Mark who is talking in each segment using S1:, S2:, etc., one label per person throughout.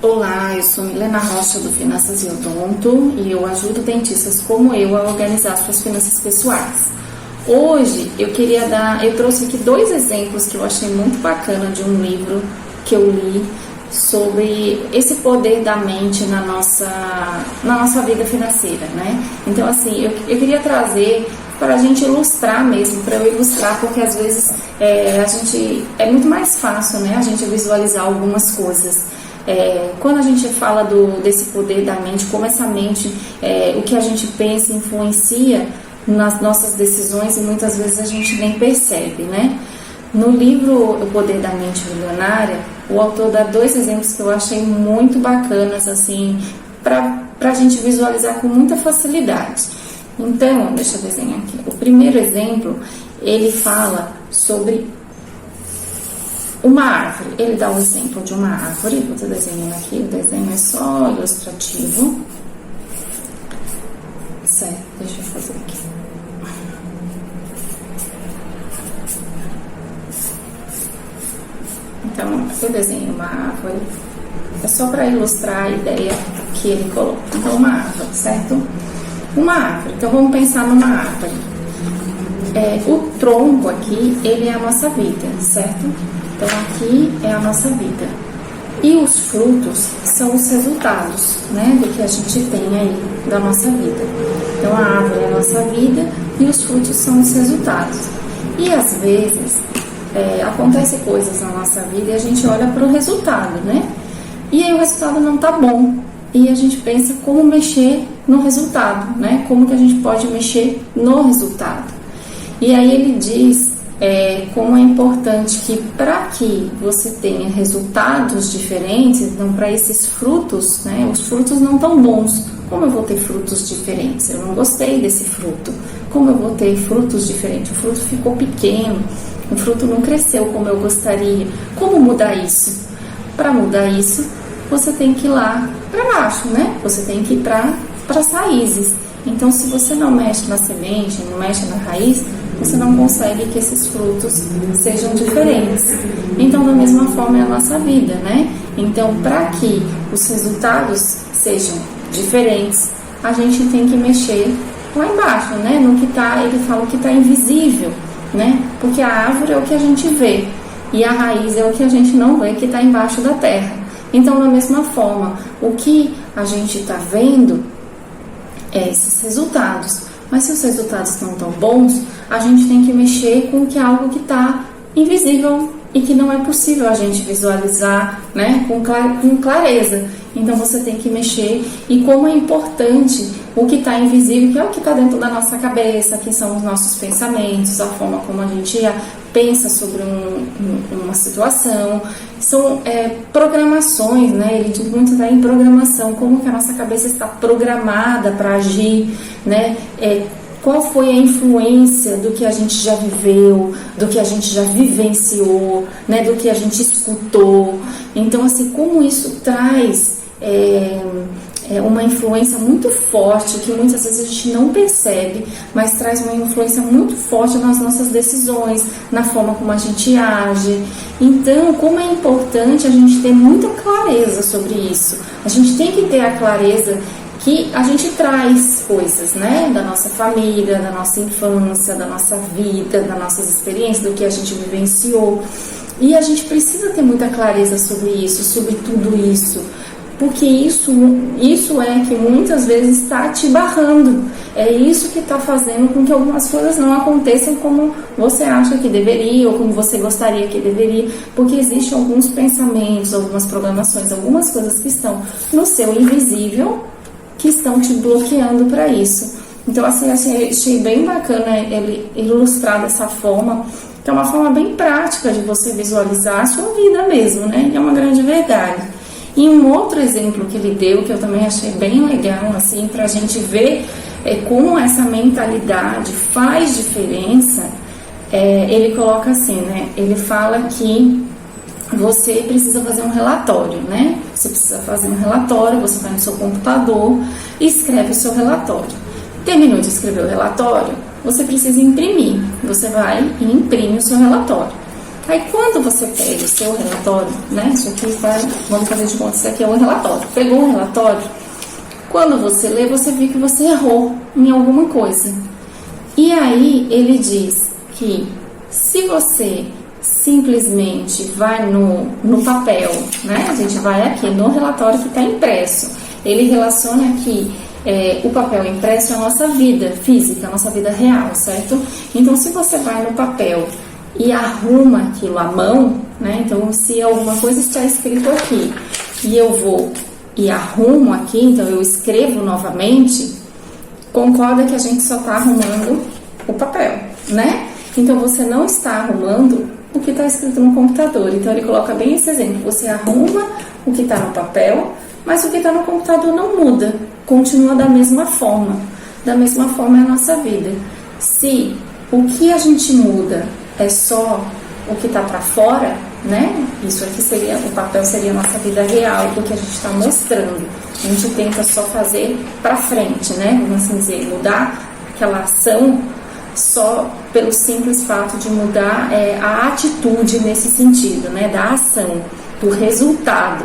S1: Olá, eu sou Milena Rocha do Finanças e Odonto e eu ajudo dentistas como eu a organizar suas finanças pessoais. Hoje eu trouxe aqui 2 exemplos que eu achei muito bacana de um livro que eu li sobre esse poder da mente na nossa vida financeira, né? Então, assim, eu queria trazer para a gente ilustrar mesmo, para eu ilustrar, porque às vezes é muito mais fácil, né, a gente visualizar algumas coisas. Quando a gente fala desse poder da mente, como essa mente, o que a gente pensa influencia nas nossas decisões e muitas vezes a gente nem percebe, né? No livro O Poder da Mente Milionária, o autor dá 2 exemplos que eu achei muito bacanas, assim, para a gente visualizar com muita facilidade. Então, deixa eu desenhar aqui. O primeiro exemplo, ele fala sobre uma árvore. Ele dá o exemplo de uma árvore. Eu estou desenhando aqui, o desenho é só ilustrativo. Certo, deixa eu fazer aqui. Então, eu desenho uma árvore. É só para ilustrar a ideia que ele coloca. Então, uma árvore, certo? Uma árvore. Então, vamos pensar numa árvore. O tronco aqui, ele é a nossa vida, certo? Então, aqui é a nossa vida. E os frutos são os resultados, né, do que a gente tem aí da nossa vida. Então, a árvore é a nossa vida e os frutos são os resultados. E, às vezes, acontecem coisas na nossa vida e a gente olha para o resultado, né? E aí o resultado não tá bom. E a gente pensa como mexer no resultado, né? Como que a gente pode mexer no resultado. E aí ele diz como é importante que para que você tenha resultados diferentes, então para esses frutos, né? Os frutos não tão bons. Como eu vou ter frutos diferentes? Eu não gostei desse fruto. Como eu vou ter frutos diferentes? O fruto ficou pequeno, o fruto não cresceu como eu gostaria. Como mudar isso? Para mudar isso, você tem que ir lá para baixo, né? Você tem que ir para as raízes. Então, se você não mexe na semente, não mexe na raiz, você não consegue que esses frutos sejam diferentes. Então, da mesma forma é a nossa vida, né? Então, para que os resultados sejam diferentes, a gente tem que mexer lá embaixo, né? No que tá, ele fala que está invisível, né? Porque a árvore é o que a gente vê e a raiz é o que a gente não vê, que está embaixo da terra. Então, da mesma forma, o que a gente está vendo é esses resultados. Mas se os resultados não estão bons, a gente tem que mexer com que é algo que está invisível e que não é possível a gente visualizar, né, com clareza. Então você tem que mexer, e como é importante o que está invisível, que é o que está dentro da nossa cabeça, que são os nossos pensamentos, a forma como a gente pensa sobre uma situação, são programações, né? Ele diz muito em programação, como que a nossa cabeça está programada para agir, né? Qual foi a influência do que a gente já viveu, do que a gente já vivenciou, né? Do que a gente escutou. Então, assim, como isso traz uma influência muito forte, que muitas vezes a gente não percebe, mas traz uma influência muito forte nas nossas decisões, na forma como a gente age. Então, como é importante a gente ter muita clareza sobre isso. A gente tem que ter a clareza que a gente traz coisas, né, da nossa família, da nossa infância, da nossa vida, das nossas experiências, do que a gente vivenciou. E a gente precisa ter muita clareza sobre isso, sobre tudo isso. Porque isso é que muitas vezes está te barrando. É isso que está fazendo com que algumas coisas não aconteçam como você acha que deveria ou como você gostaria que deveria. Porque existem alguns pensamentos, algumas programações, algumas coisas que estão no seu invisível que estão te bloqueando para isso. Então, assim, achei bem bacana ele ilustrar dessa forma, que é uma forma bem prática de você visualizar a sua vida mesmo, né? E é uma grande verdade. E um outro exemplo que ele deu, que eu também achei bem legal, assim, para a gente ver como essa mentalidade faz diferença, ele coloca assim, né? Ele fala que você precisa fazer um relatório, né? Você precisa fazer um relatório, você vai no seu computador e escreve o seu relatório. Terminou de escrever o relatório, você precisa imprimir. Você vai e imprime o seu relatório. Aí quando você pega o seu relatório, né? Isso aqui vamos fazer de conta, isso aqui é um relatório. Pegou um relatório, quando você lê, você vê que você errou em alguma coisa. E aí ele diz que se você simplesmente vai no papel, né? A gente vai aqui no relatório que está impresso. Ele relaciona aqui o papel impresso é a nossa vida física, a nossa vida real, certo? Então, se você vai no papel e arruma aquilo à mão, né? Então, se alguma coisa está escrito aqui e eu vou e arrumo aqui, então eu escrevo novamente, concorda que a gente só está arrumando o papel, né? Então, você não está arrumando o que está escrito no computador. Então, ele coloca bem esse exemplo. Você arruma o que está no papel, mas o que está no computador não muda. Continua da mesma forma. Da mesma forma é a nossa vida. Se o que a gente muda é só o que está para fora, né? Isso aqui seria, o papel seria a nossa vida real, do que a gente está mostrando. A gente tenta só fazer para frente, né? Vamos assim dizer, mudar aquela ação só pelo simples fato de mudar a atitude nesse sentido, né? Da ação, do resultado.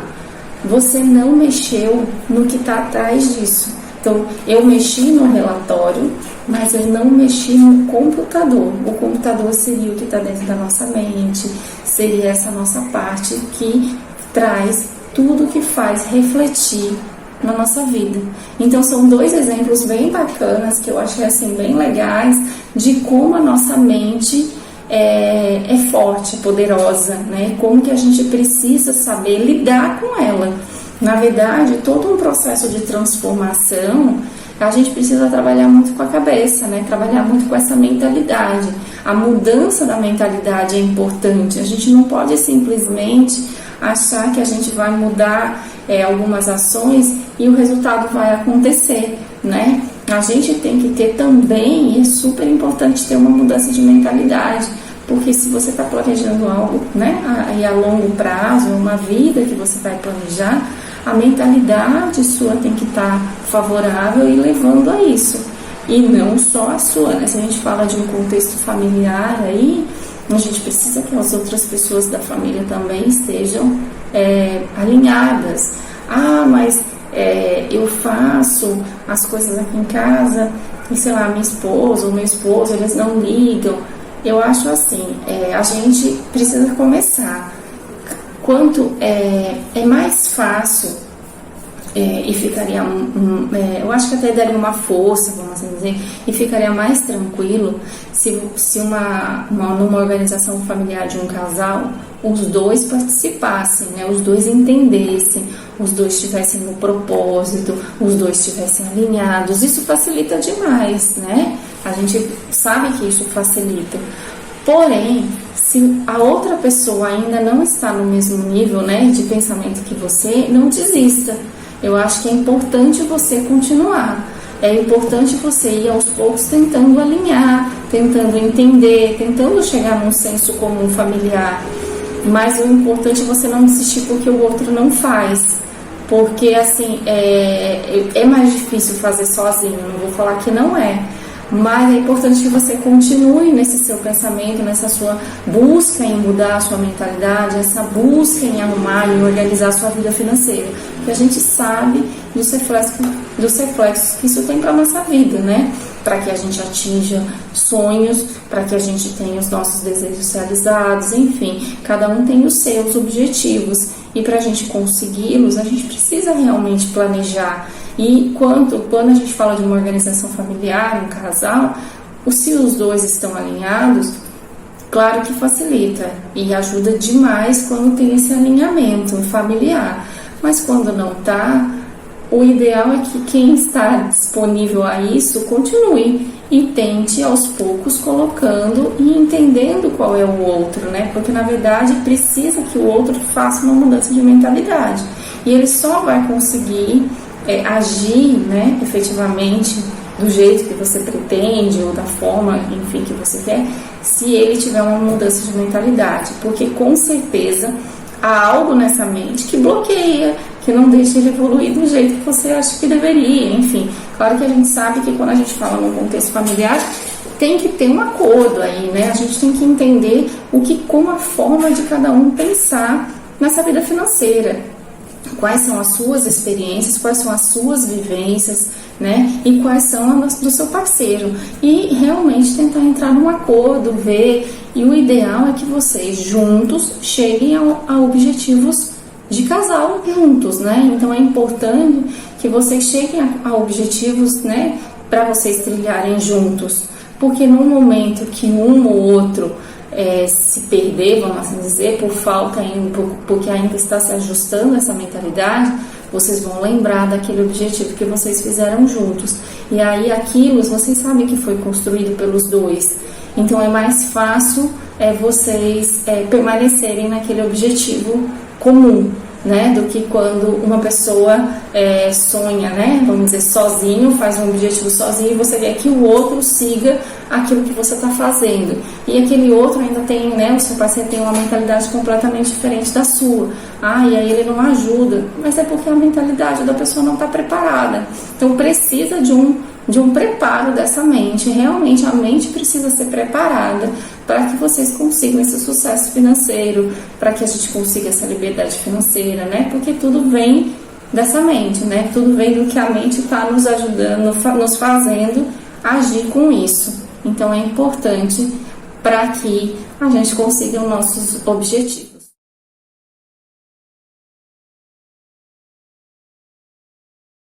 S1: Você não mexeu no que está atrás disso. Então, eu mexi no relatório, mas eu não mexi no computador. O computador seria o que está dentro da nossa mente, seria essa nossa parte que traz tudo que faz refletir na nossa vida. Então, são dois exemplos bem bacanas, que eu achei assim, bem legais, de como a nossa mente é forte, poderosa, né? Como que a gente precisa saber lidar com ela. Na verdade, todo um processo de transformação, a gente precisa trabalhar muito com a cabeça, né? Trabalhar muito com essa mentalidade. A mudança da mentalidade é importante. A gente não pode simplesmente achar que a gente vai mudar algumas ações e o resultado vai acontecer, né? A gente tem que ter também, e é super importante ter uma mudança de mentalidade, porque se você está planejando algo, né, aí a longo prazo, uma vida que você vai planejar, a mentalidade sua tem que estar favorável e levando a isso, e não só a sua, né? Se a gente fala de um contexto familiar aí, a gente precisa que as outras pessoas da família também estejam alinhadas. Ah, mas eu faço as coisas aqui em casa e, sei lá, minha esposa ou meu esposo, eles não ligam. Eu acho assim, a gente precisa começar. Quanto é mais fácil e ficaria, eu acho que até daria uma força, vamos assim dizer, e ficaria mais tranquilo se numa organização familiar de um casal, os dois participassem, né? Os dois entendessem, os dois estivessem no propósito, os dois estivessem alinhados. Isso facilita demais, né? A gente sabe que isso facilita. Porém, se a outra pessoa ainda não está no mesmo nível, né, de pensamento que você, não desista. Eu acho que é importante você continuar. É importante você ir aos poucos tentando alinhar, tentando entender, tentando chegar num senso comum familiar. Mas o importante é você não desistir porque o outro não faz. Porque, assim, é mais difícil fazer sozinho, não vou falar que não é. Mas é importante que você continue nesse seu pensamento, nessa sua busca em mudar a sua mentalidade, essa busca em arrumar e organizar a sua vida financeira. Porque a gente sabe dos reflexos que isso tem para a nossa vida, né? Para que a gente atinja sonhos, para que a gente tenha os nossos desejos realizados, enfim, cada um tem os seus objetivos. E para a gente consegui-los, a gente precisa realmente planejar. E quando a gente fala de uma organização familiar, um casal, se os dois estão alinhados, claro que facilita e ajuda demais quando tem esse alinhamento familiar. Mas quando não está, o ideal é que quem está disponível a isso continue e tente aos poucos colocando e entendendo qual é o outro, né? Porque na verdade precisa que o outro faça uma mudança de mentalidade. E ele só vai conseguir agir, né, efetivamente do jeito que você pretende ou da forma, enfim, que você quer, se ele tiver uma mudança de mentalidade, porque com certeza há algo nessa mente que bloqueia, que não deixa ele evoluir do jeito que você acha que deveria, enfim. Claro que a gente sabe que quando a gente fala num contexto familiar, tem que ter um acordo aí, né? A gente tem que entender como a forma de cada um pensar nessa vida financeira. Quais são as suas experiências, quais são as suas vivências, né? E quais são as do seu parceiro. E realmente tentar entrar num acordo, ver. E o ideal é que vocês juntos cheguem a objetivos de casal juntos, né? Então é importante que vocês cheguem a objetivos, né? Para vocês trilharem juntos. Porque no momento que um ou outro se perder, vamos assim dizer, por falta ainda, porque ainda está se ajustando essa mentalidade, vocês vão lembrar daquele objetivo que vocês fizeram juntos. E aí aquilo, vocês sabem que foi construído pelos dois. Então é mais fácil vocês permanecerem naquele objetivo comum, né, do que quando uma pessoa sonha, né, vamos dizer, sozinho, faz um objetivo sozinho e você vê que o outro siga aquilo que você está fazendo. E aquele outro ainda tem, né, o seu parceiro tem uma mentalidade completamente diferente da sua. E aí ele não ajuda, mas é porque a mentalidade da pessoa não está preparada. Então precisa de um preparo dessa mente. Realmente a mente precisa ser preparada para que vocês consigam esse sucesso financeiro, para que a gente consiga essa liberdade financeira, né? Porque tudo vem dessa mente, né? Tudo vem do que a mente está nos ajudando, nos fazendo agir com isso. Então é importante para que a gente consiga os nossos objetivos.